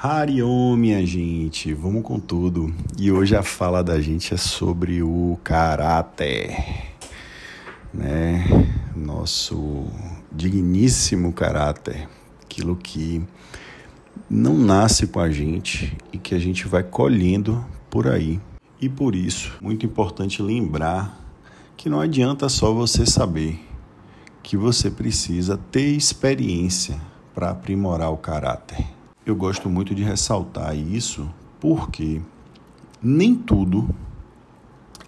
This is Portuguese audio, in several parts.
Hariom, minha gente, vamos com tudo. E hoje a fala da gente é sobre o caráter, né? Nosso digníssimo caráter, aquilo que não nasce com a gente e que a gente vai colhendo por aí. E por isso, muito importante lembrar que não adianta só você saber, que você precisa ter experiência para aprimorar o caráter. Eu gosto muito de ressaltar isso porque nem tudo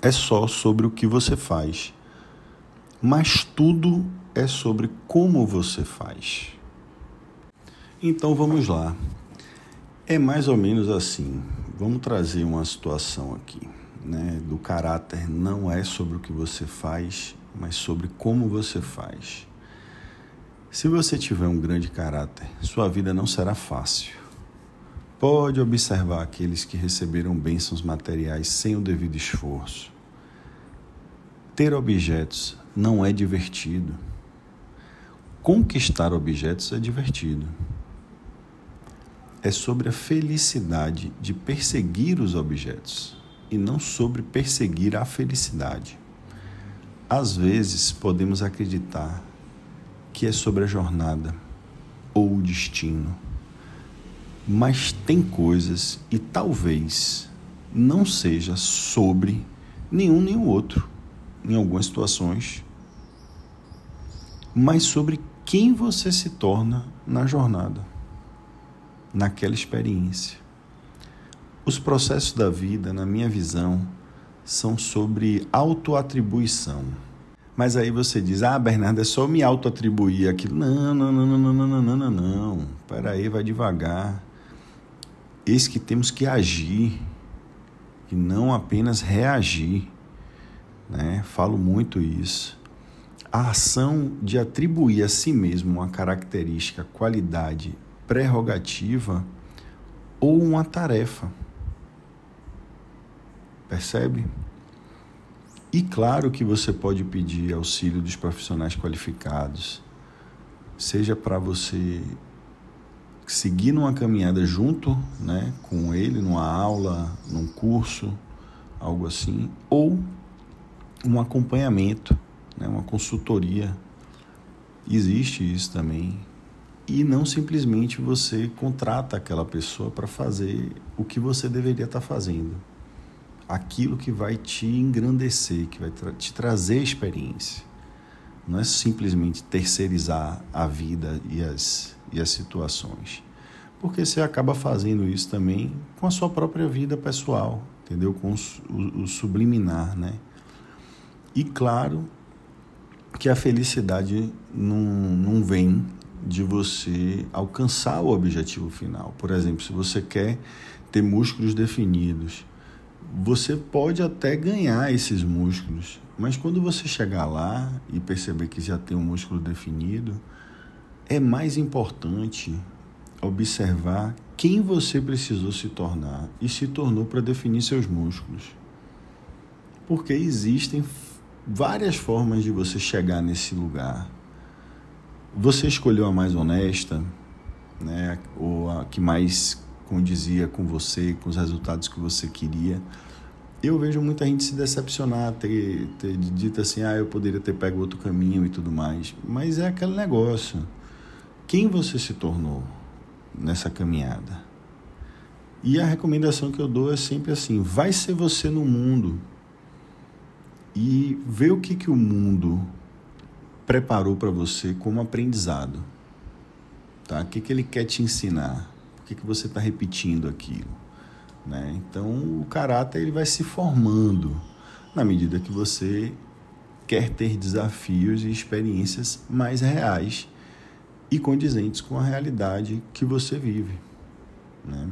é só sobre o que você faz, mas tudo é sobre como você faz. Então vamos lá. É mais ou menos assim. Vamos trazer uma situação aqui, né? Do caráter não é sobre o que você faz, mas sobre como você faz. Se você tiver um grande caráter, sua vida não será fácil. Pode observar aqueles que receberam bênçãos materiais sem o devido esforço. Ter objetos não é divertido. Conquistar objetos é divertido. É sobre a felicidade de perseguir os objetos e não sobre perseguir a felicidade. Às vezes podemos acreditar que é sobre a jornada ou o destino, mas tem coisas e talvez não seja sobre nenhum nem o outro, em algumas situações, mas sobre quem você se torna na jornada, naquela experiência. Os processos da vida, na minha visão, são sobre autoatribuição. Mas aí você diz, Bernardo, é só me autoatribuir aquilo. Não. Peraí, vai devagar. Eis que temos que agir e não apenas reagir, né? Falo muito isso. A ação de atribuir a si mesmo uma característica, qualidade, prerrogativa ou uma tarefa. Percebe? E claro que você pode pedir auxílio dos profissionais qualificados, seja para você seguir numa caminhada junto, né, com ele, numa aula, num curso, algo assim, ou um acompanhamento, né, uma consultoria. Existe isso também. E não simplesmente você contrata aquela pessoa para fazer o que você deveria estar fazendo. Aquilo que vai te engrandecer, que vai te trazer experiência. Não é simplesmente terceirizar a vida e as situações. Porque você acaba fazendo isso também com a sua própria vida pessoal, entendeu? Com o subliminar, né? E claro que a felicidade não vem de você alcançar o objetivo final. Por exemplo, se você quer ter músculos definidos, você pode até ganhar esses músculos, mas quando você chegar lá e perceber que já tem um músculo definido, é mais importante observar quem você precisou se tornar e se tornou para definir seus músculos. Porque existem várias formas de você chegar nesse lugar. Você escolheu a mais honesta, né? Ou a que mais condizia com você, com os resultados que você queria. Eu vejo muita gente se decepcionar, ter dito assim, eu poderia ter pego outro caminho e tudo mais. Mas é aquele negócio. Quem você se tornou nessa caminhada? E a recomendação que eu dou é sempre assim, vai ser você no mundo e vê o que o mundo preparou para você como aprendizado. Tá? O que ele quer te ensinar? Por que você está repetindo aquilo? Né? Então, o caráter ele vai se formando na medida que você quer ter desafios e experiências mais reais e condizentes com a realidade que você vive. Né?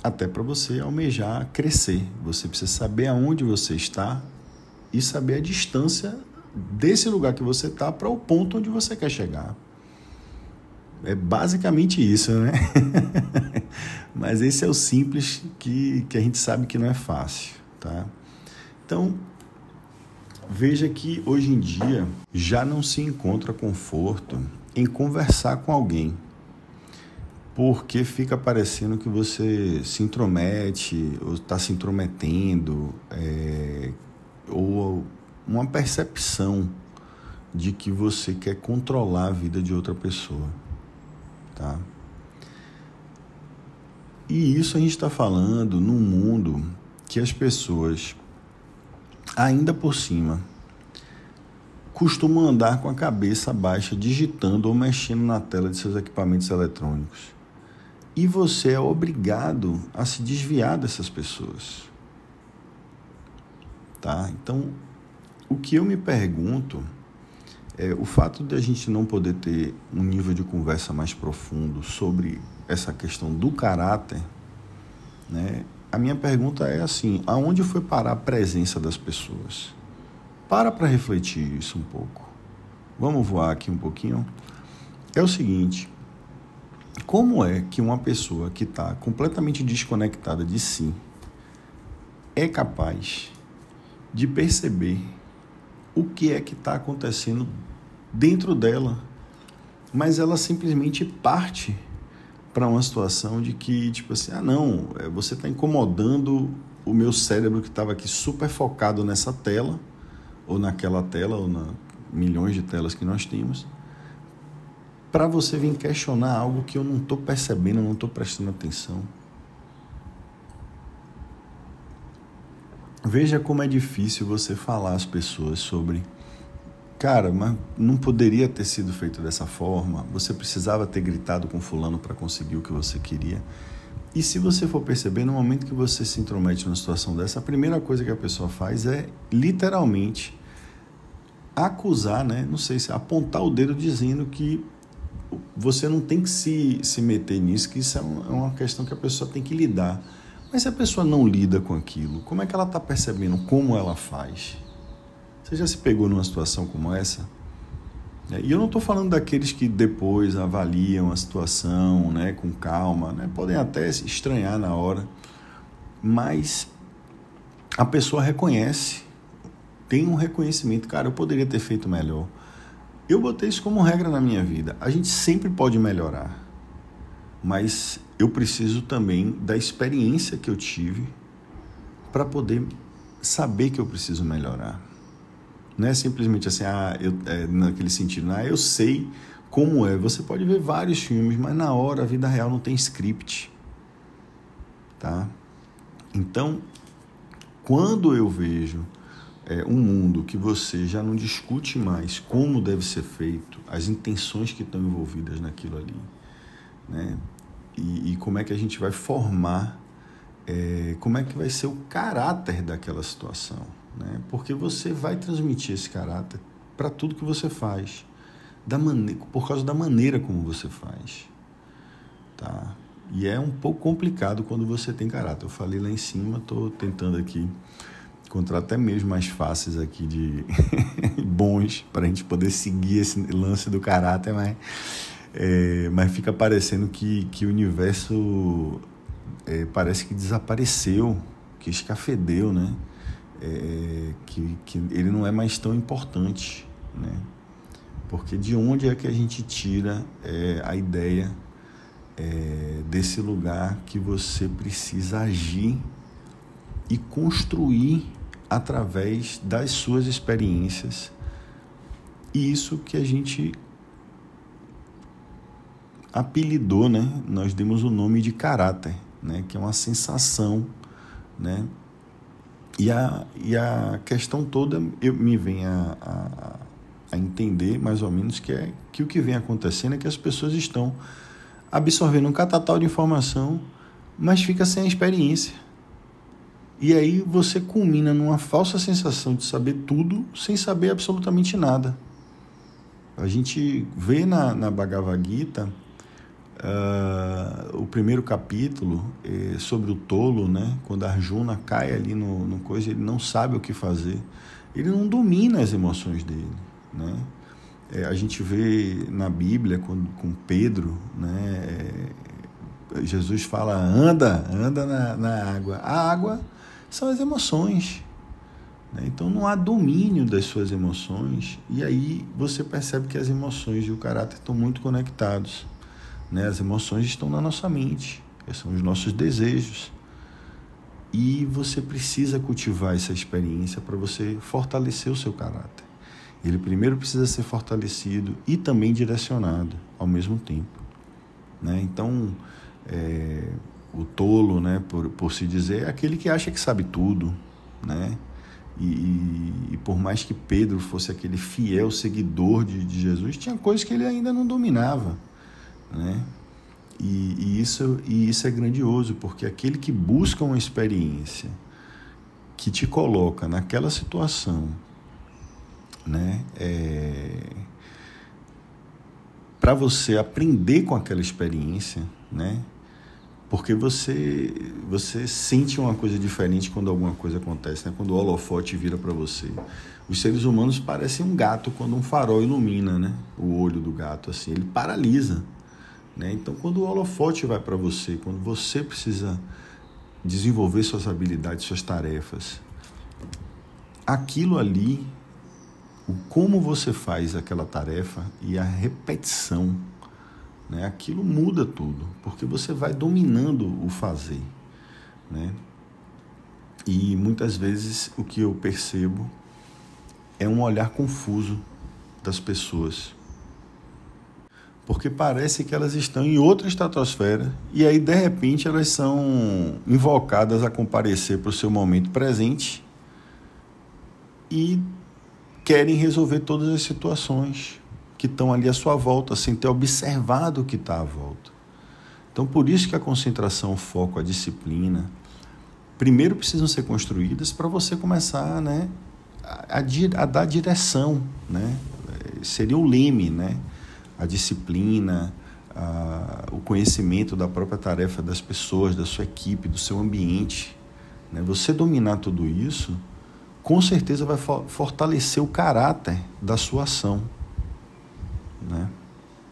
Até para você almejar crescer. Você precisa saber aonde você está e saber a distância desse lugar que você está para o ponto onde você quer chegar. É basicamente isso, né? Mas esse é o simples que a gente sabe que não é fácil, tá? Então, veja que hoje em dia já não se encontra conforto em conversar com alguém. porque fica parecendo que você se intromete ou está se intrometendo, ou uma percepção de que você quer controlar a vida de outra pessoa, tá? E isso a gente está falando num mundo que as pessoas, ainda por cima, costumam andar com a cabeça baixa, digitando ou mexendo na tela de seus equipamentos eletrônicos. E você é obrigado a se desviar dessas pessoas, tá? Então, o que eu me pergunto é o fato de a gente não poder ter um nível de conversa mais profundo sobre essa questão do caráter, né? A minha pergunta é assim: aonde foi parar a presença das pessoas? Para refletir isso um pouco. Vamos voar aqui um pouquinho? É o seguinte: como é que uma pessoa que está completamente desconectada de si é capaz de perceber o que é que está acontecendo dentro dela, mas ela simplesmente parte para uma situação de que, tipo assim, não, você está incomodando o meu cérebro que estava aqui super focado nessa tela, ou naquela tela, ou na milhões de telas que nós temos, para você vir questionar algo que eu não estou percebendo, eu não estou prestando atenção. Veja como é difícil você falar às pessoas sobre: cara, mas não poderia ter sido feito dessa forma, você precisava ter gritado com fulano para conseguir o que você queria. E se você for perceber, no momento que você se intromete numa situação dessa, a primeira coisa que a pessoa faz é, literalmente, acusar, né? Não sei se apontar o dedo dizendo que você não tem que se meter nisso, que isso é uma questão que a pessoa tem que lidar. Mas se a pessoa não lida com aquilo, como é que ela está percebendo como ela faz? Você já se pegou numa situação como essa? E eu não estou falando daqueles que depois avaliam a situação, né, com calma, né? Podem até se estranhar na hora, mas a pessoa reconhece, tem um reconhecimento: cara, eu poderia ter feito melhor. Eu botei isso como regra na minha vida. A gente sempre pode melhorar, mas eu preciso também da experiência que eu tive para poder saber que eu preciso melhorar. Não é simplesmente assim, naquele sentido, eu sei como é. Você pode ver vários filmes, mas na hora a vida real não tem script, tá? Então, quando eu vejo um mundo que você já não discute mais como deve ser feito, as intenções que estão envolvidas naquilo ali, né? E como é que a gente vai formar, como é que vai ser o caráter daquela situação, né? Porque você vai transmitir esse caráter para tudo que você faz, por causa da maneira como você faz, tá? E é um pouco complicado quando você tem caráter. Eu falei lá em cima, estou tentando aqui encontrar até mesmo mais fáceis aqui de bons para a gente poder seguir esse lance do caráter, mas fica parecendo que o universo parece que desapareceu, que escafedeu, né? Que ele não é mais tão importante, né? Porque de onde é que a gente tira a ideia desse lugar que você precisa agir e construir através das suas experiências, e isso que a gente apelidou, né? Nós demos o nome de caráter, né? Que é uma sensação, né? E a questão toda me vem a entender mais ou menos que o que vem acontecendo é que as pessoas estão absorvendo um catatal de informação, mas fica sem a experiência. E aí você culmina numa falsa sensação de saber tudo sem saber absolutamente nada. A gente vê na Bhagavad Gita o primeiro capítulo sobre o tolo, né? Quando Arjuna cai ali no coisa, ele não sabe o que fazer. Ele não domina as emoções dele, né? A gente vê na Bíblia, com Pedro, né? Jesus fala: anda na água. A água são as emoções, né? Então não há domínio das suas emoções, e aí você percebe que as emoções e o caráter estão muito conectados, né? As emoções estão na nossa mente, são os nossos desejos. E você precisa cultivar essa experiência para você fortalecer o seu caráter. Ele primeiro precisa ser fortalecido e também direcionado ao mesmo tempo, né? Então, o tolo, né, por se dizer, é aquele que acha que sabe tudo, né? E por mais que Pedro fosse aquele fiel seguidor de Jesus, tinha coisas que ele ainda não dominava, né? E isso é grandioso, porque aquele que busca uma experiência que te coloca naquela situação, né, para você aprender com aquela experiência, né? Porque você sente uma coisa diferente quando alguma coisa acontece, né? Quando o holofote vira para você. Os seres humanos parecem um gato quando um farol ilumina, né? O olho do gato, assim, ele paralisa, né? Então, quando o holofote vai para você, quando você precisa desenvolver suas habilidades, suas tarefas, aquilo ali, como você faz aquela tarefa e a repetição, né? Aquilo muda tudo, porque você vai dominando o fazer, né? E muitas vezes o que eu percebo é um olhar confuso das pessoas, porque parece que elas estão em outra estratosfera e aí de repente elas são invocadas a comparecer para o seu momento presente e querem resolver todas as situações que estão ali à sua volta, sem ter observado o que está à volta. Então, por isso que a concentração, o foco, a disciplina, primeiro precisam ser construídas para você começar, né, a dar direção, né? Seria o leme, né? A disciplina, o conhecimento da própria tarefa das pessoas, da sua equipe, do seu ambiente, né? Você dominar tudo isso, com certeza vai fortalecer o caráter da sua ação, né?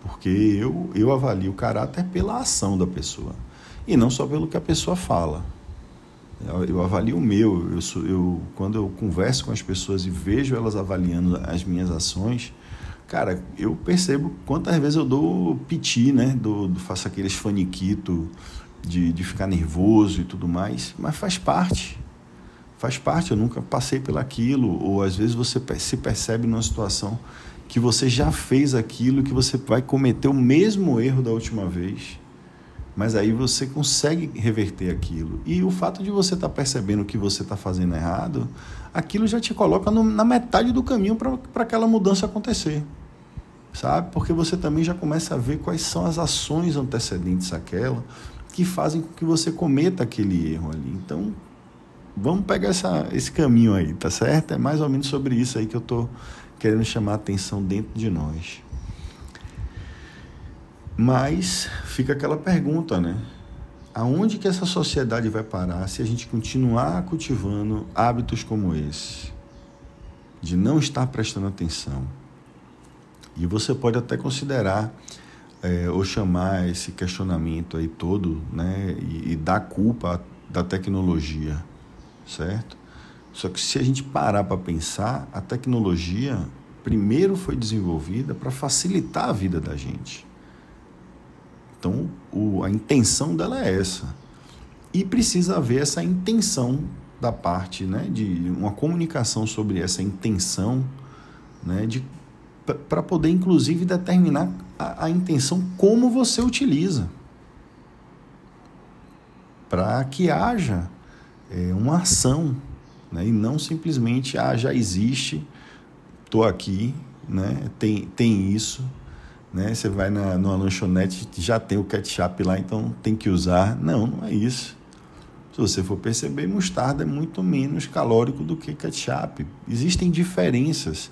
Porque eu avalio o caráter pela ação da pessoa e não só pelo que a pessoa fala. Eu avalio o meu. Quando eu converso com as pessoas e vejo elas avaliando as minhas ações, cara, eu percebo quantas vezes eu dou piti, né? Faço aqueles faniquito de ficar nervoso e tudo mais, mas faz parte. Faz parte, eu nunca passei pelaquilo, ou às vezes você se percebe numa situação que você já fez aquilo, que você vai cometer o mesmo erro da última vez, mas aí você consegue reverter aquilo. E o fato de você estar percebendo que você está fazendo errado, aquilo já te coloca na metade do caminho para aquela mudança acontecer, sabe? Porque você também já começa a ver quais são as ações antecedentes àquela que fazem com que você cometa aquele erro ali. Então, vamos pegar esse caminho aí, tá certo? É mais ou menos sobre isso aí que eu estou querendo chamar a atenção dentro de nós. Mas fica aquela pergunta, né? Aonde que essa sociedade vai parar se a gente continuar cultivando hábitos como esse? De não estar prestando atenção. E você pode até considerar ou chamar esse questionamento aí todo, né? E dar culpa da tecnologia, certo? Só que se a gente parar para pensar, a tecnologia primeiro foi desenvolvida para facilitar a vida da gente. Então, a intenção dela é essa. E precisa haver essa intenção da parte, né, de uma comunicação sobre essa intenção, né, para poder, inclusive, determinar a intenção como você utiliza. Para que haja uma ação, né, e não simplesmente, já existe, estou aqui, né, tem isso, né, você vai numa lanchonete, já tem o ketchup lá, então tem que usar. Não é isso. Se você for perceber, mostarda é muito menos calórico do que ketchup. Existem diferenças.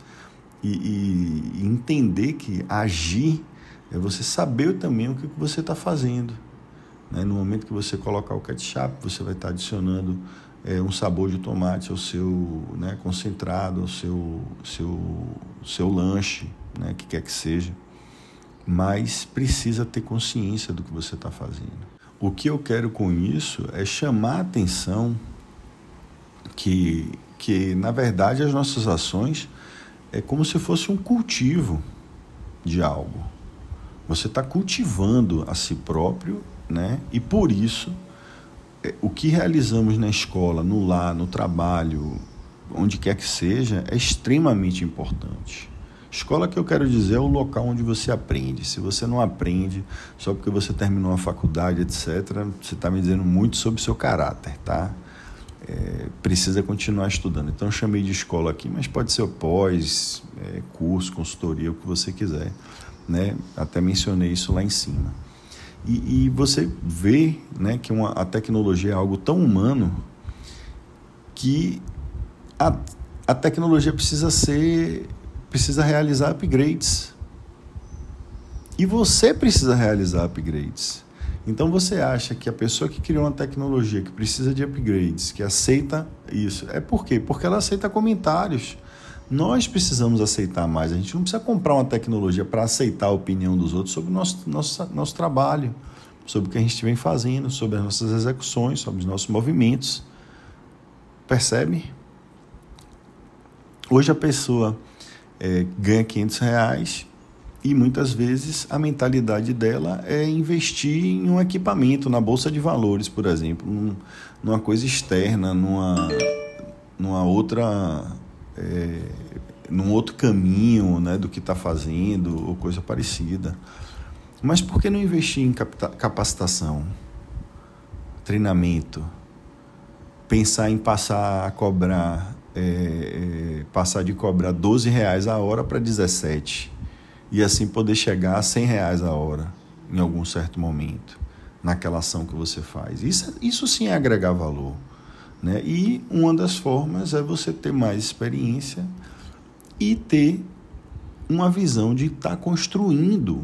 E entender que agir é você saber também o que você está fazendo, né? No momento que você colocar o ketchup, você vai estar adicionando um sabor de tomate ao seu, né, concentrado, ao seu lanche, né, que quer que seja. Mas precisa ter consciência do que você está fazendo. O que eu quero com isso é chamar a atenção que na verdade, as nossas ações é como se fosse um cultivo de algo, Você está cultivando a si próprio, né? E por isso, o que realizamos na escola, no lar, no trabalho, onde quer que seja, é extremamente importante. Escola, que eu quero dizer, é o local onde você aprende. Se você não aprende só porque você terminou a faculdade, etc., você está me dizendo muito sobre o seu caráter, tá? Precisa continuar estudando. Então, eu chamei de escola aqui, mas pode ser o pós, curso, consultoria, o que você quiser, né? Até mencionei isso lá em cima. E você vê, né, que a tecnologia é algo tão humano que a tecnologia precisa realizar upgrades. E você precisa realizar upgrades. Então você acha que a pessoa que criou uma tecnologia que precisa de upgrades, que aceita isso, é por quê? Porque ela aceita comentários. Nós precisamos aceitar mais. A gente não precisa comprar uma tecnologia para aceitar a opinião dos outros sobre o nosso trabalho, sobre o que a gente vem fazendo, sobre as nossas execuções, sobre os nossos movimentos. Percebe? Hoje a pessoa ganha R$500 e muitas vezes a mentalidade dela é investir em um equipamento, na bolsa de valores, por exemplo, numa coisa externa, numa outra, num outro caminho, né, do que está fazendo ou coisa parecida. Mas por que não investir em capacitação, treinamento, pensar em passar de cobrar R$12 a hora para 17 e assim poder chegar a R$100 a hora em algum certo momento naquela ação que você faz? Isso sim é agregar valor, né? E uma das formas é você ter mais experiência e ter uma visão de estar construindo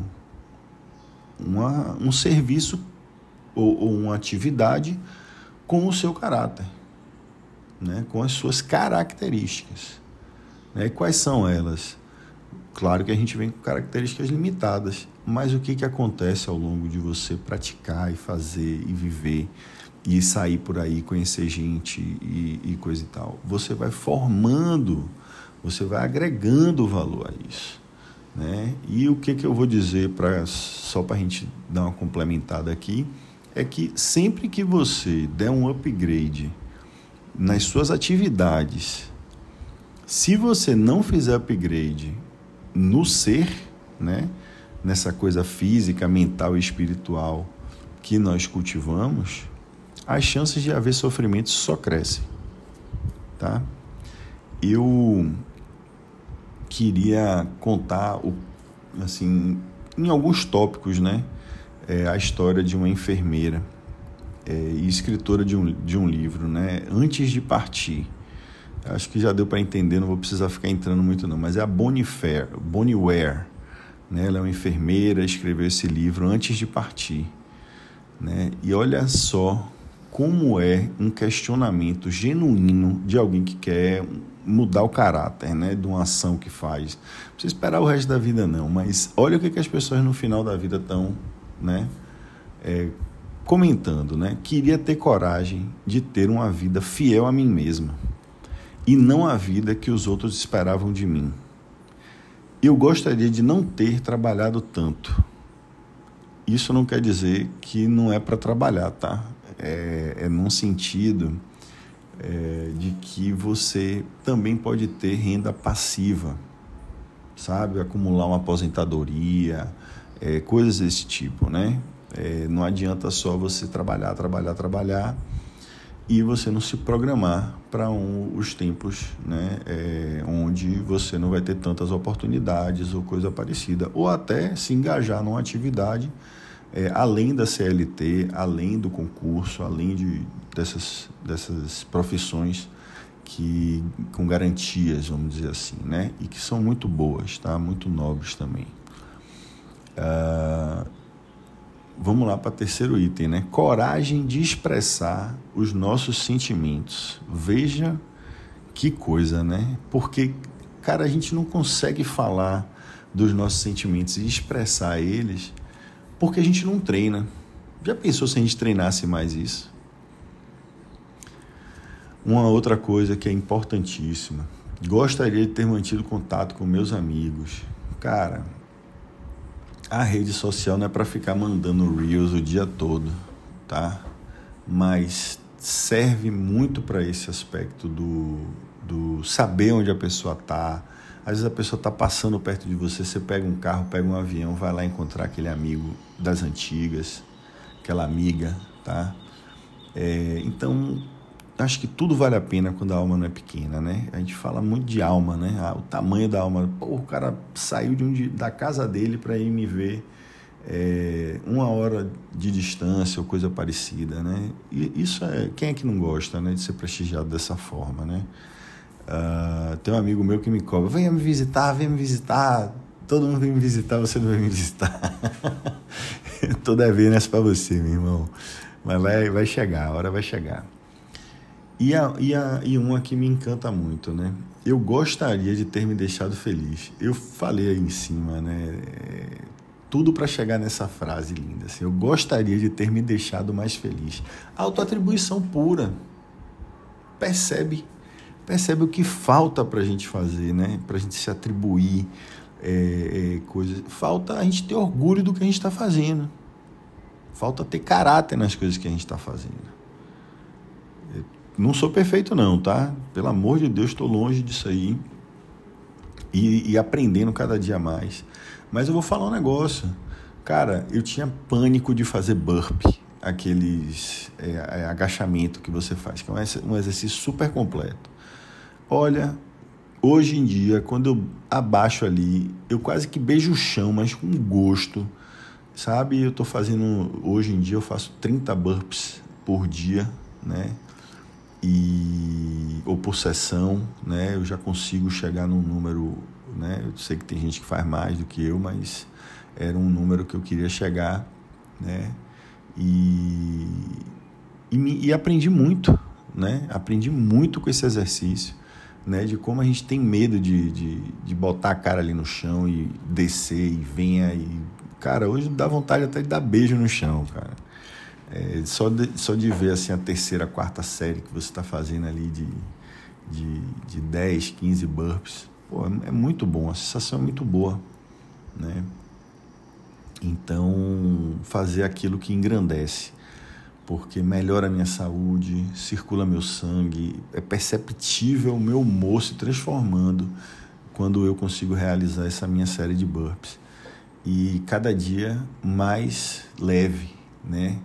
um serviço ou uma atividade com o seu caráter, né? Com as suas características, né? E quais são elas? Claro que a gente vem com características limitadas, mas o que acontece ao longo de você praticar e fazer e viver e sair por aí, conhecer gente e coisa e tal? Você vai formando, você vai agregando valor a isso, né? E o que eu vou dizer, só para a gente dar uma complementada aqui, é que sempre que você der um upgrade nas suas atividades, se você não fizer upgrade no ser, né, nessa coisa física, mental e espiritual que nós cultivamos, as chances de haver sofrimento só crescem, tá? Eu queria contar, assim, em alguns tópicos, né, a história de uma enfermeira e escritora de um livro, né, Antes de Partir. Acho que já deu para entender, não vou precisar ficar entrando muito não, mas é a Bonnie Ware, né? Ela é uma enfermeira, escreveu esse livro Antes de Partir, né? E olha só como é um questionamento genuíno de alguém que quer mudar o caráter, né, de uma ação que faz. Não precisa esperar o resto da vida não, mas olha o que as pessoas no final da vida estão, né, comentando, né? Queria ter coragem de ter uma vida fiel a mim mesma e não a vida que os outros esperavam de mim. Eu gostaria de não ter trabalhado tanto. Isso não quer dizer que não é para trabalhar, tá? É num sentido de que você também pode ter renda passiva, sabe? Acumular uma aposentadoria, coisas desse tipo, né? Não adianta só você trabalhar e você não se programar para os tempos, né, onde você não vai ter tantas oportunidades ou coisa parecida, ou até se engajar numa atividade além da CLT, além do concurso, além dessas profissões com garantias, vamos dizer assim, né, e que são muito boas, tá? Muito nobres também. Vamos lá para o terceiro item, né? Coragem de expressar os nossos sentimentos. Veja que coisa, né? Porque, cara, a gente não consegue falar dos nossos sentimentos e expressar eles porque a gente não treina. Já pensou se a gente treinasse mais isso? Uma outra coisa que é importantíssima. Gostaria de ter mantido contato com meus amigos. Cara, A rede social não é para ficar mandando Reels o dia todo, tá? Mas serve muito para esse aspecto do saber onde a pessoa está. Às vezes a pessoa está passando perto de você, você pega um carro, pega um avião, vai lá encontrar aquele amigo das antigas, aquela amiga, tá? Então, acho que tudo vale a pena quando a alma não é pequena, né? A gente fala muito de alma, né? O tamanho da alma. Pô, o cara saiu da casa dele para ir me ver 1 hora de distância ou coisa parecida, né? E isso quem é que não gosta, né, de ser prestigiado dessa forma, né? Tem um amigo meu que me cobra: venha me visitar, todo mundo vem me visitar, você não vem me visitar. Eu tô devendo essa pra você, meu irmão, mas vai chegar, a hora vai chegar. E uma que me encanta muito, né? Eu gostaria de ter me deixado feliz. Eu falei aí em cima, né? Tudo para chegar nessa frase linda, assim: eu gostaria de ter me deixado mais feliz. Autoatribuição pura. Percebe o que falta para a gente fazer, né? Para a gente se atribuir coisas. Falta a gente ter orgulho do que a gente está fazendo. Falta ter caráter nas coisas que a gente está fazendo. Eu não sou perfeito não, tá? Pelo amor de Deus, estou longe disso aí. E aprendendo cada dia mais. Mas eu vou falar um negócio. Cara, eu tinha pânico de fazer burpee. Aqueles agachamento que você faz, que é um exercício super completo. Olha, hoje em dia, quando eu abaixo ali, eu quase que beijo o chão, mas com gosto, sabe? Eu tô fazendo, hoje em dia eu faço 30 burpees por dia, né? Ou por sessão, né? Eu já consigo chegar num número, né? Eu sei que tem gente que faz mais do que eu, mas era um número que eu queria chegar, né? E aprendi muito, né? Aprendi muito com esse exercício, né? De como a gente tem medo de botar a cara ali no chão e descer e venha e... Cara, hoje dá vontade até de dar beijo no chão, cara. Só de ver assim, a terceira, quarta série que você está fazendo ali de 10, 15 burpees. Pô, é muito bom, a sensação é muito boa, né? Então, fazer aquilo que engrandece, porque melhora a minha saúde, circula meu sangue, é perceptível o meu humor se transformando quando eu consigo realizar essa minha série de burpees. E cada dia mais leve, né?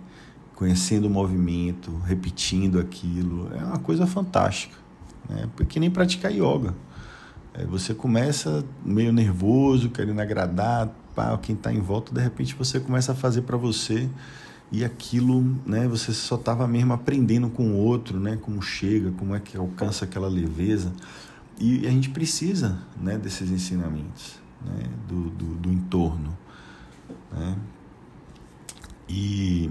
Conhecendo o movimento, repetindo aquilo, é uma coisa fantástica, né? Porque nem praticar yoga. Você começa meio nervoso, querendo agradar quem está em volta, de repente você começa a fazer para você e aquilo, né, você só estava mesmo aprendendo com o outro, né, como chega, como é que alcança aquela leveza. E a gente precisa, né, desses ensinamentos, né, do entorno, né? E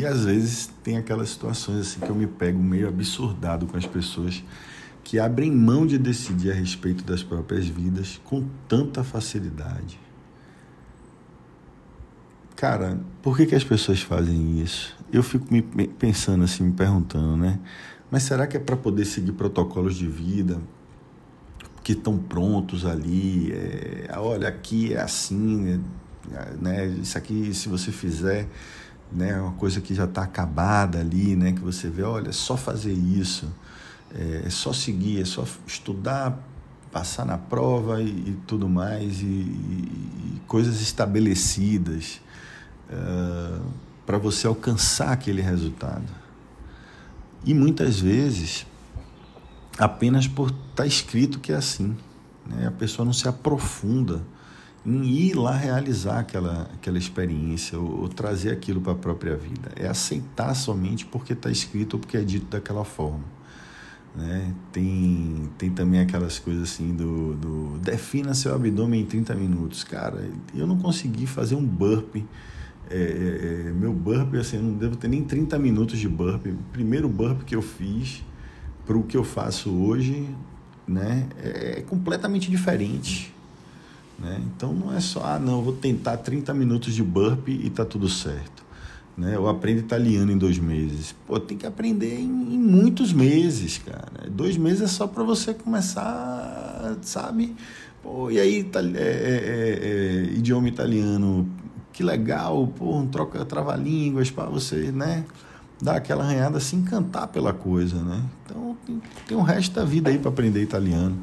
às vezes tem aquelas situações assim que eu me pego meio absurdado com as pessoas que abrem mão de decidir a respeito das próprias vidas com tanta facilidade. Cara, por que as pessoas fazem isso? Eu fico pensando assim, me perguntando, né? Mas será que é para poder seguir protocolos de vida que estão prontos ali? Olha, aqui é assim, né? Isso aqui, se você fizer, né, é uma coisa que já está acabada ali, né? Que você vê, olha, é só fazer isso, é só seguir, é só estudar, passar na prova e tudo mais, e coisas estabelecidas para você alcançar aquele resultado. E muitas vezes, apenas por estar escrito que é assim, né? A pessoa não se aprofunda em ir lá realizar aquela experiência ou trazer aquilo para a própria vida. É aceitar somente porque está escrito ou porque é dito daquela forma, né? Tem também aquelas coisas assim defina seu abdômen em 30 minutos. Cara, eu não consegui fazer um burpee. Meu burpee, assim, eu não devo ter nem 30 minutos de burpee. O primeiro burpee que eu fiz para o que eu faço hoje, né, é completamente diferente, né? Então não é só, não, vou tentar 30 minutos de burpee e tá tudo certo, né? Eu aprendo italiano em 2 meses. Pô, tem que aprender em muitos meses, cara. 2 meses é só para você começar, sabe? Pô, e aí, idioma italiano, que legal, pô, um trava-línguas para você, né, dar aquela arranhada, se encantar pela coisa, né? Então, tem o resto da vida aí para aprender italiano,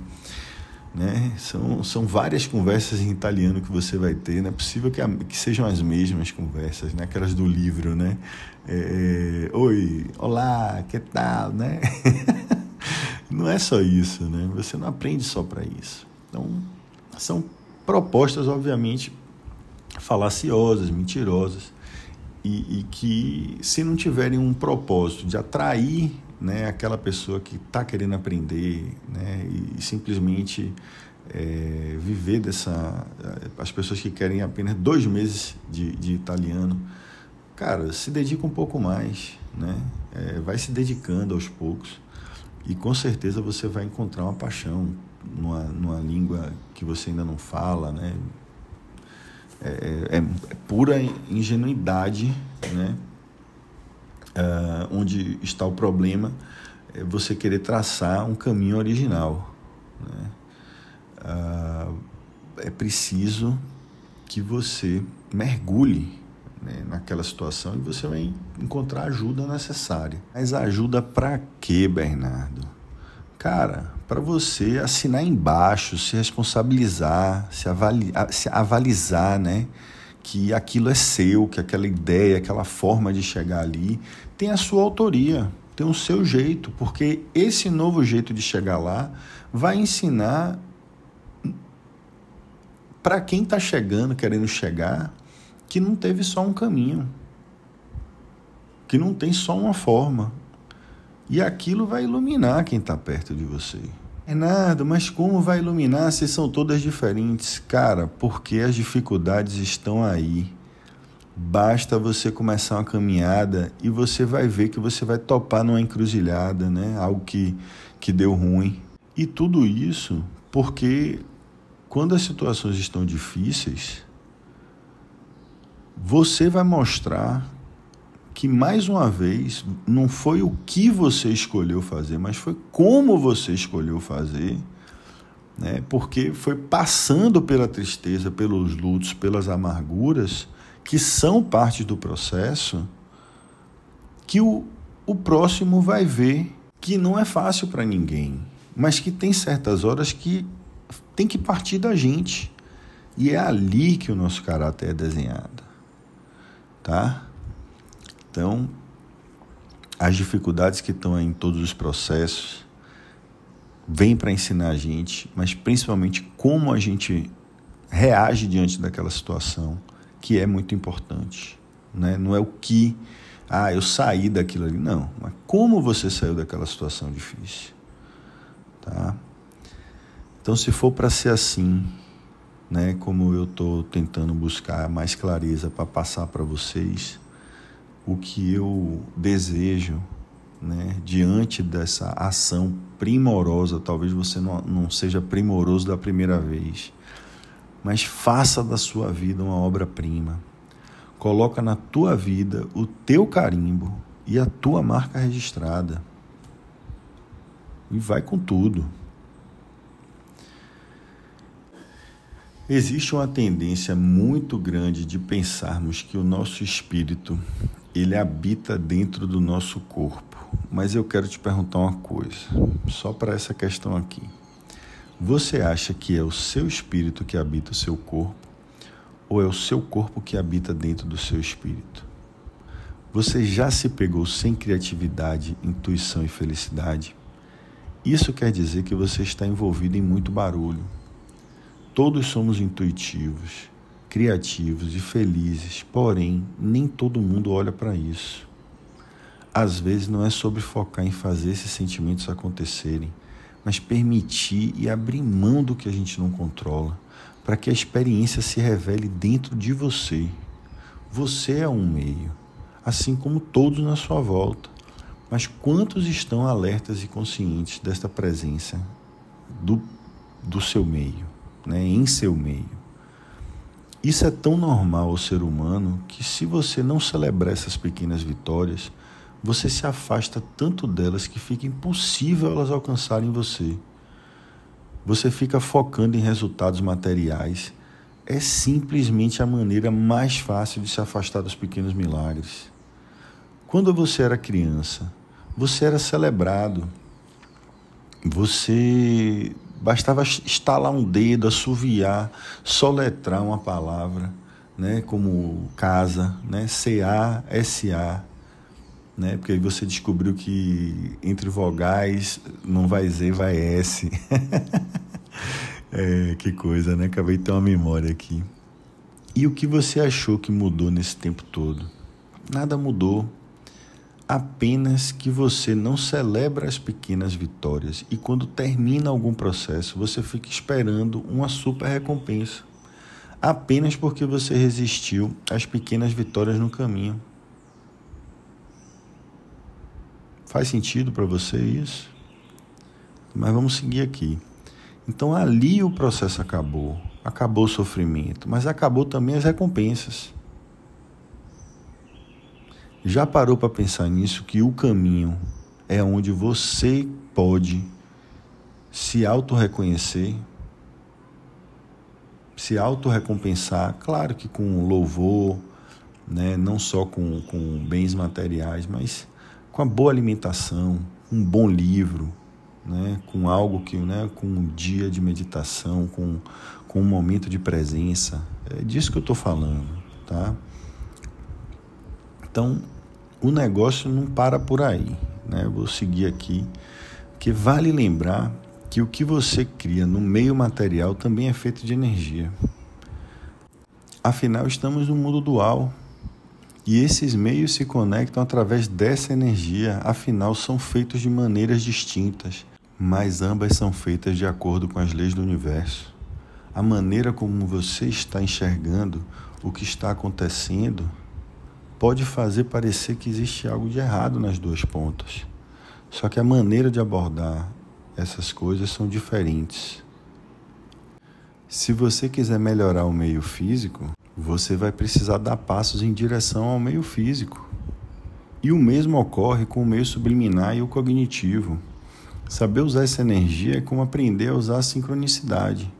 né? São várias conversas em italiano que você vai ter, não é possível que sejam as mesmas conversas, né? Aquelas do livro, né? Oi, olá, que tal, né? Não é só isso, né? Você não aprende só para isso. Então, são propostas, obviamente, falaciosas, mentirosas, e que, se não tiverem um propósito de atrair, né, aquela pessoa que está querendo aprender, né, e simplesmente viver as pessoas que querem apenas 2 meses de italiano, cara, se dedica um pouco mais, né, vai se dedicando aos poucos, e com certeza você vai encontrar uma paixão numa língua que você ainda não fala, né? É pura ingenuidade, né? Onde está o problema, é você querer traçar um caminho original, né? É preciso que você mergulhe, né, naquela situação, e você vai encontrar a ajuda necessária. Mas a ajuda para quê, Bernardo? Cara, para você assinar embaixo, se responsabilizar, se avalizar, né? Que aquilo é seu, que aquela ideia, aquela forma de chegar ali tem a sua autoria, tem o seu jeito, porque esse novo jeito de chegar lá vai ensinar para quem está chegando, querendo chegar, que não teve só um caminho, que não tem só uma forma. E aquilo vai iluminar quem está perto de você. Bernardo, mas como vai iluminar se são todas diferentes? Cara, porque as dificuldades estão aí. Basta você começar uma caminhada e você vai ver que você vai topar numa encruzilhada, né? Algo que deu ruim. E tudo isso porque quando as situações estão difíceis, você vai mostrar que, mais uma vez, não foi o que você escolheu fazer, mas foi como você escolheu fazer, né? Porque foi passando pela tristeza, pelos lutos, pelas amarguras, que são parte do processo, que o próximo vai ver que não é fácil para ninguém, mas que tem certas horas que tem que partir da gente. E é ali que o nosso caráter é desenhado, tá? Então, as dificuldades que estão aí em todos os processos vêm para ensinar a gente, mas principalmente como a gente reage diante daquela situação, que é muito importante, né? Não é o que, eu saí daquilo ali, não, mas como você saiu daquela situação difícil, tá? Então, se for para ser assim, né, como eu estou tentando buscar mais clareza para passar para vocês, o que eu desejo, né, diante dessa ação primorosa, talvez você não seja primoroso da primeira vez, mas faça da sua vida uma obra-prima. Coloca na tua vida o teu carimbo e a tua marca registrada. E vai com tudo. Existe uma tendência muito grande de pensarmos que o nosso espírito, ele habita dentro do nosso corpo. Mas eu quero te perguntar uma coisa, só para essa questão aqui. Você acha que é o seu espírito que habita o seu corpo, ou é o seu corpo que habita dentro do seu espírito? Você já se pegou sem criatividade, intuição e felicidade? Isso quer dizer que você está envolvido em muito barulho. Todos somos intuitivos, criativos e felizes, porém, nem todo mundo olha para isso. Às vezes não é sobre focar em fazer esses sentimentos acontecerem, mas permitir e abrir mão do que a gente não controla, para que a experiência se revele dentro de você. Você é um meio, assim como todos na sua volta. Mas quantos estão alertas e conscientes desta presença do seu meio, né, em seu meio? Isso é tão normal ao ser humano que, se você não celebrar essas pequenas vitórias, você se afasta tanto delas que fica impossível elas alcançarem você. Você fica focando em resultados materiais, é simplesmente a maneira mais fácil de se afastar dos pequenos milagres. Quando você era criança, você era celebrado. Você bastava estalar um dedo, assoviar, soletrar uma palavra, né, como casa, né, C-A-S-A, né, porque aí você descobriu que entre vogais não vai Z, vai S. Que coisa, né? Acabei de ter uma memória aqui. E o que você achou que mudou nesse tempo todo? Nada mudou. Apenas que você não celebra as pequenas vitórias e quando termina algum processo, você fica esperando uma super recompensa. Apenas porque você resistiu às pequenas vitórias no caminho. Faz sentido para você isso? Mas vamos seguir aqui. Então ali o processo acabou. Acabou o sofrimento, mas acabou também as recompensas. Já parou para pensar nisso, que o caminho é onde você pode se auto-reconhecer, se auto-recompensar, claro que com louvor, né? Não só com bens materiais, mas com a boa alimentação, um bom livro, né? Com algo que, né? Com um dia de meditação, com um momento de presença. É disso que eu estou falando, tá? Então, o negócio não para por aí, né? Eu vou seguir aqui, que vale lembrar que o que você cria no meio material também é feito de energia. Afinal, estamos no mundo dual e esses meios se conectam através dessa energia. Afinal, são feitos de maneiras distintas, mas ambas são feitas de acordo com as leis do universo. A maneira como você está enxergando o que está acontecendo pode fazer parecer que existe algo de errado nas duas pontas. Só que a maneira de abordar essas coisas são diferentes. Se você quiser melhorar o meio físico, você vai precisar dar passos em direção ao meio físico. E o mesmo ocorre com o meio subliminar e o cognitivo. Saber usar essa energia é como aprender a usar a sincronicidade.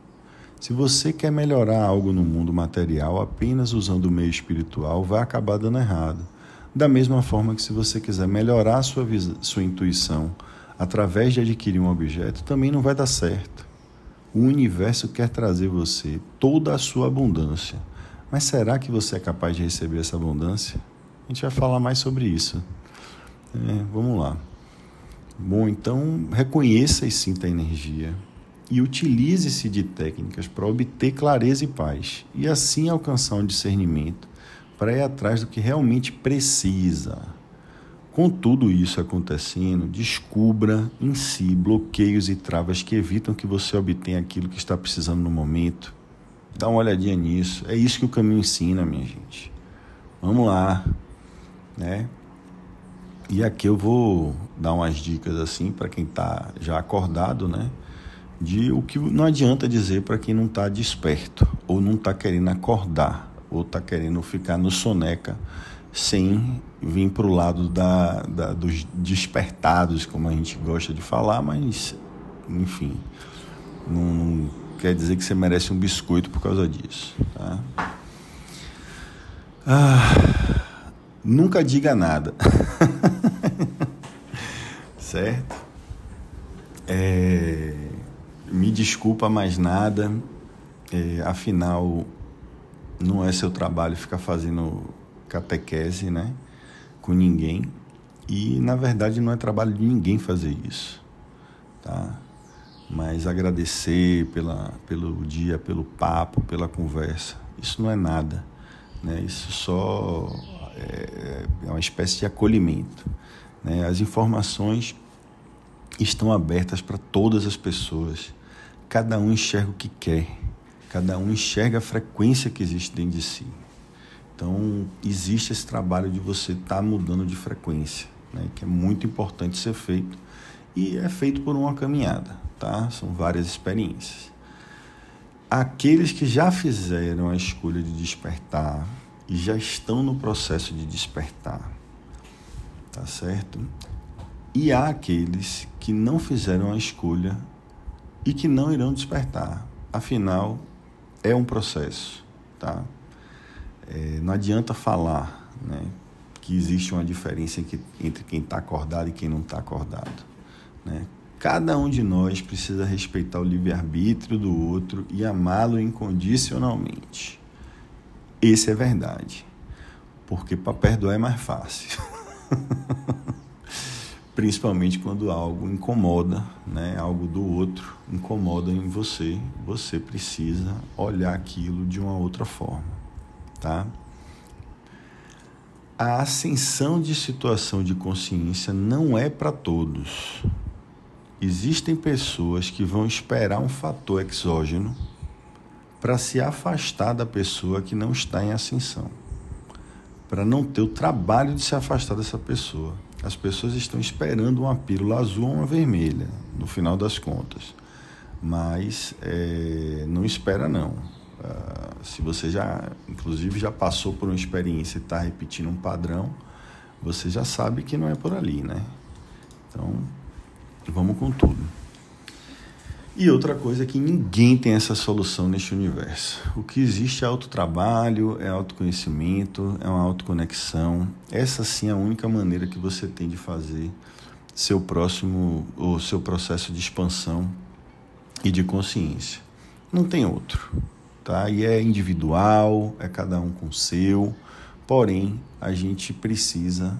Se você quer melhorar algo no mundo material apenas usando o meio espiritual, vai acabar dando errado. Da mesma forma que se você quiser melhorar a sua intuição através de adquirir um objeto, também não vai dar certo. O universo quer trazer você toda a sua abundância. Mas será que você é capaz de receber essa abundância? A gente vai falar mais sobre isso. Vamos lá. Bom, então reconheça e sinta a energia. E utilize-se de técnicas para obter clareza e paz, e assim alcançar um discernimento para ir atrás do que realmente precisa. Com tudo isso acontecendo, descubra em si bloqueios e travas que evitam que você obtenha aquilo que está precisando no momento. Dá uma olhadinha nisso, é isso que o caminho ensina, minha gente. Vamos lá, né? E aqui eu vou dar umas dicas assim para quem está já acordado, né? De o que não adianta dizer para quem não está desperto, ou não está querendo acordar, ou está querendo ficar no soneca, sem vir para o lado dos despertados, como a gente gosta de falar, mas, enfim, não quer dizer que você merece um biscoito por causa disso, tá? Nunca diga nada, certo? Me desculpa mais nada, afinal não é seu trabalho ficar fazendo catequese, né, com ninguém, e na verdade não é trabalho de ninguém fazer isso, tá? Mas agradecer pelo dia, pelo papo, pela conversa, isso não é nada, né? Isso só é uma espécie de acolhimento, né? As informações estão abertas para todas as pessoas. Cada um enxerga o que quer. Cada um enxerga a frequência que existe dentro de si. Então, existe esse trabalho de você estar mudando de frequência, né? Que é muito importante ser feito. E é feito por uma caminhada, tá? São várias experiências. Aqueles que já fizeram a escolha de despertar e já estão no processo de despertar, tá certo? E há aqueles que não fizeram a escolha e que não irão despertar. Afinal, é um processo. tá? Não adianta falar, né, que existe uma diferença entre quem está acordado e quem não está acordado, né? Cada um de nós precisa respeitar o livre-arbítrio do outro e amá-lo incondicionalmente. Esse é verdade, porque para perdoar é mais fácil. Principalmente quando algo incomoda, né? Algo do outro incomoda em você. Você precisa olhar aquilo de uma outra forma, tá? A ascensão de situação de consciência não é para todos. Existem pessoas que vão esperar um fator exógeno para se afastar da pessoa que não está em ascensão, para não ter o trabalho de se afastar dessa pessoa. As pessoas estão esperando uma pílula azul ou uma vermelha, no final das contas. Mas não espera, não. Se você inclusive, já passou por uma experiência e está repetindo um padrão, você já sabe que não é por ali, né? Então, vamos com tudo. E outra coisa é que ninguém tem essa solução neste universo. O que existe é autotrabalho, é autoconhecimento, é uma autoconexão. Essa sim é a única maneira que você tem de fazer seu processo de expansão e de consciência. Não tem outro, tá? E é individual, é cada um com o seu, porém a gente precisa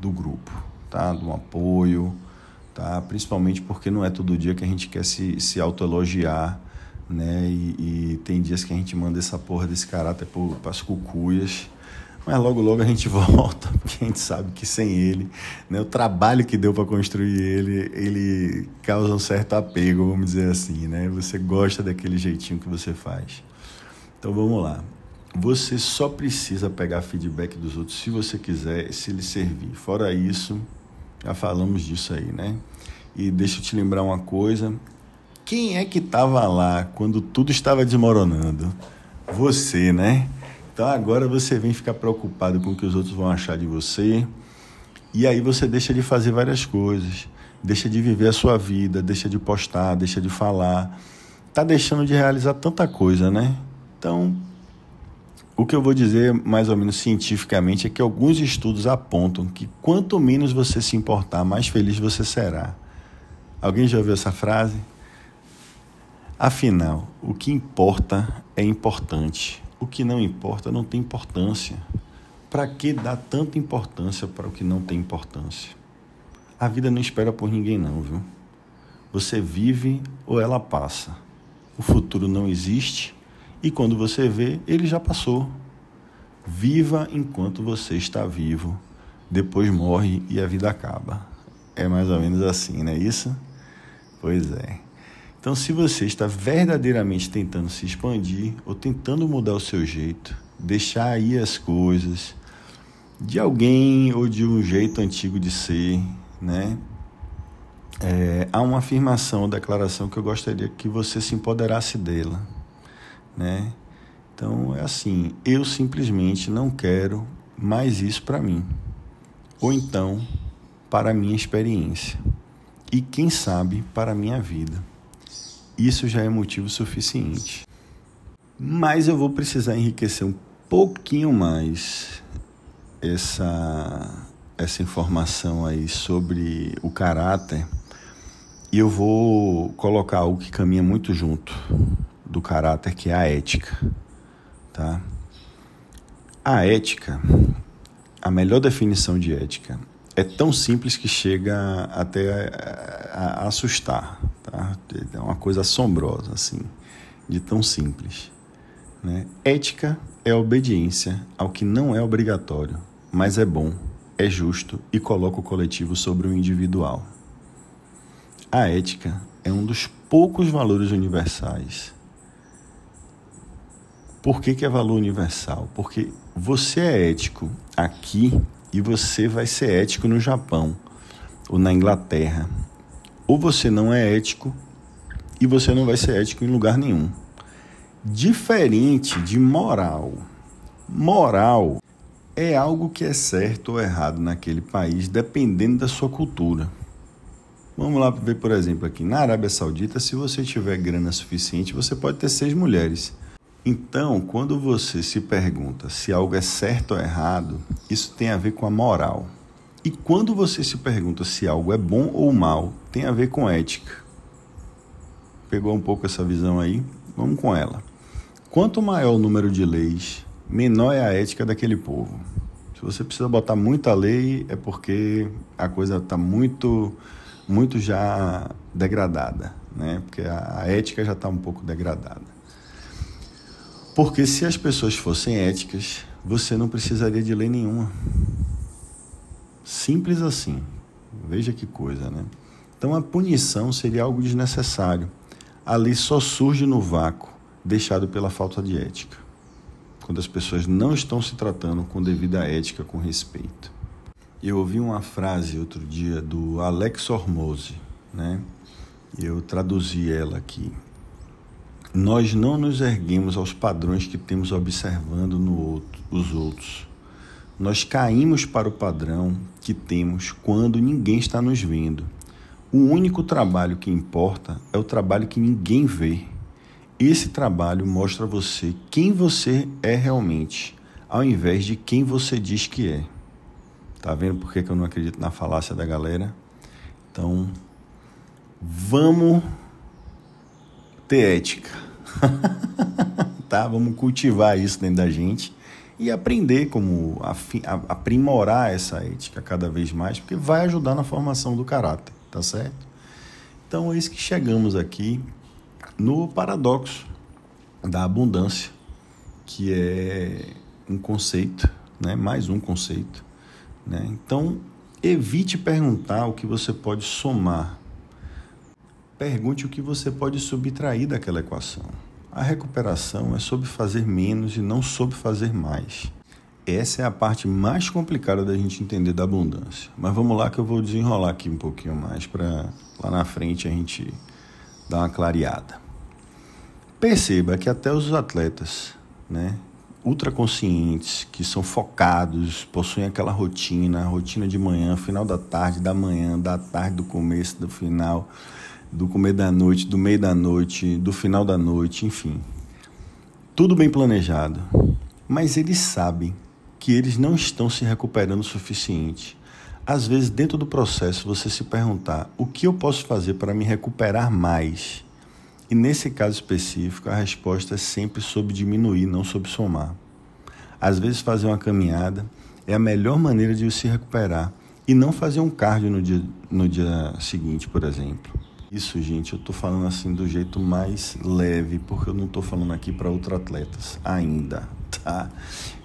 do grupo, tá? Do apoio, tá? Principalmente porque não é todo dia que a gente quer se autoelogiar, né? E tem dias que a gente manda essa porra desse caráter para as cucuias, mas logo a gente volta, porque a gente sabe que sem ele, né, o trabalho que deu para construir ele causa um certo apego, vamos dizer assim, né? Você gosta daquele jeitinho que você faz. Então vamos lá. Você só precisa pegar feedback dos outros se você quiser, se lhe servir. Fora isso, já falamos disso aí, né? E deixa eu te lembrar uma coisa. Quem é que estava lá quando tudo estava desmoronando? Você, né? Então agora você vem ficar preocupado com o que os outros vão achar de você. E aí você deixa de fazer várias coisas. Deixa de viver a sua vida, deixa de postar, deixa de falar. Tá deixando de realizar tanta coisa, né? Então, o que eu vou dizer mais ou menos cientificamente é que alguns estudos apontam que quanto menos você se importar, mais feliz você será. Alguém já ouviu essa frase? Afinal, o que importa é importante. O que não importa não tem importância. Para que dar tanta importância para o que não tem importância? A vida não espera por ninguém não, viu? Você vive ou ela passa. O futuro não existe e quando você vê, ele já passou. Viva enquanto você está vivo. Depois morre e a vida acaba. É mais ou menos assim, não é isso? Pois é. Então, se você está verdadeiramente tentando se expandir ou tentando mudar o seu jeito, deixar aí as coisas de alguém ou de um jeito antigo de ser, né? Há uma afirmação ou declaração que eu gostaria que você se empoderasse dela, né? Então, é assim, eu simplesmente não quero mais isso para mim. Ou então, para a minha experiência. E quem sabe, para a minha vida. Isso já é motivo suficiente. Mas eu vou precisar enriquecer um pouquinho mais essa informação aí sobre o caráter. E eu vou colocar algo que caminha muito junto do caráter, que é a ética. Tá? A ética, a melhor definição de ética, é tão simples que chega até a assustar. Tá? É uma coisa assombrosa, assim, de tão simples, né? Ética é obediência ao que não é obrigatório, mas é bom, é justo e coloca o coletivo sobre o individual. A ética é um dos poucos valores universais. Por que é valor universal? Porque você é ético aqui e você vai ser ético no Japão ou na Inglaterra. Ou você não é ético e você não vai ser ético em lugar nenhum. Diferente de moral. Moral é algo que é certo ou errado naquele país, dependendo da sua cultura. Vamos lá ver, por exemplo, aqui na Arábia Saudita, se você tiver grana suficiente, você pode ter 6 mulheres. Então, quando você se pergunta se algo é certo ou errado, isso tem a ver com a moral. E quando você se pergunta se algo é bom ou mal, tem a ver com ética. Pegou um pouco essa visão aí? Vamos com ela. Quanto maior o número de leis, menor é a ética daquele povo. Se você precisa botar muita lei, é porque a coisa está muito já degradada, né? Porque a ética já está um pouco degradada. Porque se as pessoas fossem éticas, você não precisaria de lei nenhuma. Simples assim. Veja que coisa, né? Então a punição seria algo desnecessário. A lei só surge no vácuo deixado pela falta de ética, quando as pessoas não estão se tratando com devida ética, com respeito. Eu ouvi uma frase outro dia do Alex Hormozi, né? Eu traduzi ela aqui. Nós não nos erguemos aos padrões que temos observando os outros. Nós caímos para o padrão que temos quando ninguém está nos vendo. O único trabalho que importa é o trabalho que ninguém vê. Esse trabalho mostra a você quem você é realmente, ao invés de quem você diz que é. Tá vendo por que eu não acredito na falácia da galera? Então, vamos ter ética. Tá? Vamos cultivar isso dentro da gente e aprender como aprimorar essa ética cada vez mais, porque vai ajudar na formação do caráter, tá certo? Então, é isso que chegamos aqui no paradoxo da abundância, que é um conceito, né? Mais um conceito, né? Então, evite perguntar o que você pode somar. Pergunte o que você pode subtrair daquela equação. A recuperação é sobre fazer menos e não sobre fazer mais. Essa é a parte mais complicada da gente entender da abundância. Mas vamos lá que eu vou desenrolar aqui um pouquinho mais para lá na frente a gente dar uma clareada. Perceba que até os atletas, né, ultraconscientes, que são focados, possuem aquela rotina de manhã, final da tarde, da manhã, da tarde, do começo, do final, do começo da noite, do meio da noite, do final da noite, enfim. Tudo bem planejado, mas eles sabem que eles não estão se recuperando o suficiente. Às vezes, dentro do processo, você se perguntar: o que eu posso fazer para me recuperar mais? E nesse caso específico, a resposta é sempre sobre diminuir, não sobre somar. Às vezes, fazer uma caminhada é a melhor maneira de se recuperar e não fazer um cardio no dia seguinte, por exemplo. Isso, gente, eu estou falando assim do jeito mais leve, porque eu não estou falando aqui para ultra-atletas ainda, tá?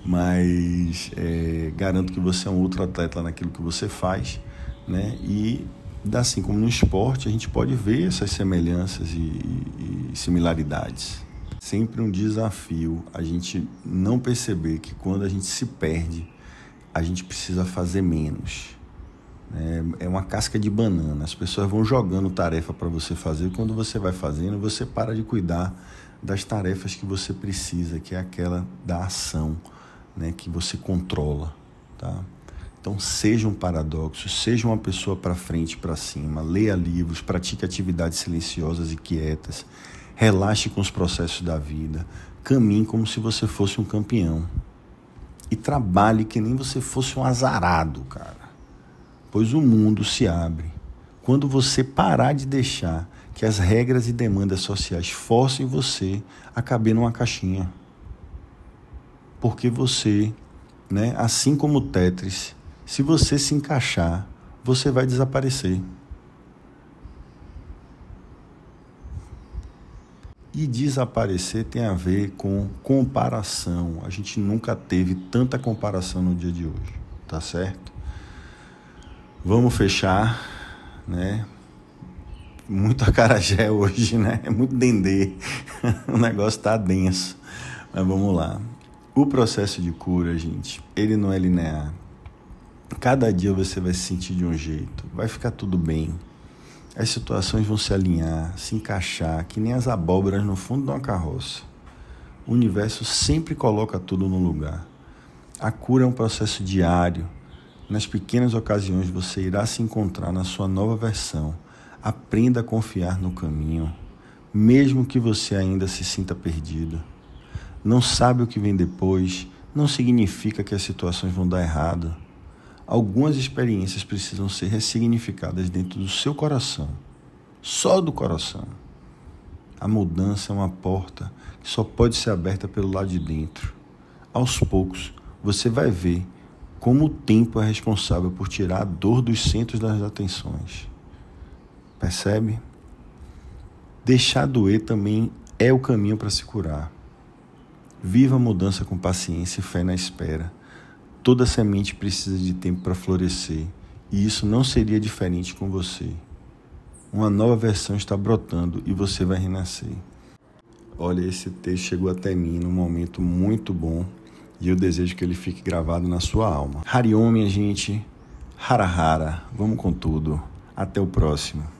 Mas garanto que você é um ultra-atleta naquilo que você faz, né? E assim como no esporte, a gente pode ver essas semelhanças e similaridades. Sempre um desafio a gente não perceber que quando a gente se perde, a gente precisa fazer menos. É uma casca de banana. As pessoas vão jogando tarefa para você fazer. Quando você vai fazendo, você para de cuidar das tarefas que você precisa, que é aquela da ação, né, que você controla, tá? Então, seja um paradoxo, seja uma pessoa para frente e para cima, leia livros, pratique atividades silenciosas e quietas, relaxe com os processos da vida, caminhe como se você fosse um campeão e trabalhe que nem você fosse um azarado, cara, pois o mundo se abre quando você parar de deixar que as regras e demandas sociais forcem você a caber numa caixinha. Porque você, né, assim como o Tetris, se você se encaixar, você vai desaparecer. E desaparecer tem a ver com comparação. A gente nunca teve tanta comparação no dia de hoje, tá certo? Vamos fechar, né? Muito acarajé hoje, né? É muito dendê. O negócio tá denso. Mas vamos lá. O processo de cura, gente, ele não é linear. Cada dia você vai se sentir de um jeito, vai ficar tudo bem. As situações vão se alinhar, se encaixar, que nem as abóboras no fundo de uma carroça. O universo sempre coloca tudo no lugar. A cura é um processo diário. Nas pequenas ocasiões você irá se encontrar na sua nova versão. Aprenda a confiar no caminho, mesmo que você ainda se sinta perdido. não sabe o que vem depois, não significa que as situações vão dar errado. Algumas experiências precisam ser ressignificadas dentro do seu coração, só do coração. A mudança é uma porta que só pode ser aberta pelo lado de dentro. Aos poucos, você vai ver como o tempo é responsável por tirar a dor dos centros das atenções. Percebe? Deixar doer também é o caminho para se curar. Viva a mudança com paciência e fé na espera. Toda semente precisa de tempo para florescer, e isso não seria diferente com você. Uma nova versão está brotando e você vai renascer. Olha, esse texto chegou até mim num momento muito bom e eu desejo que ele fique gravado na sua alma. Hariom, minha gente. Hara Hara. Vamos com tudo. Até o próximo.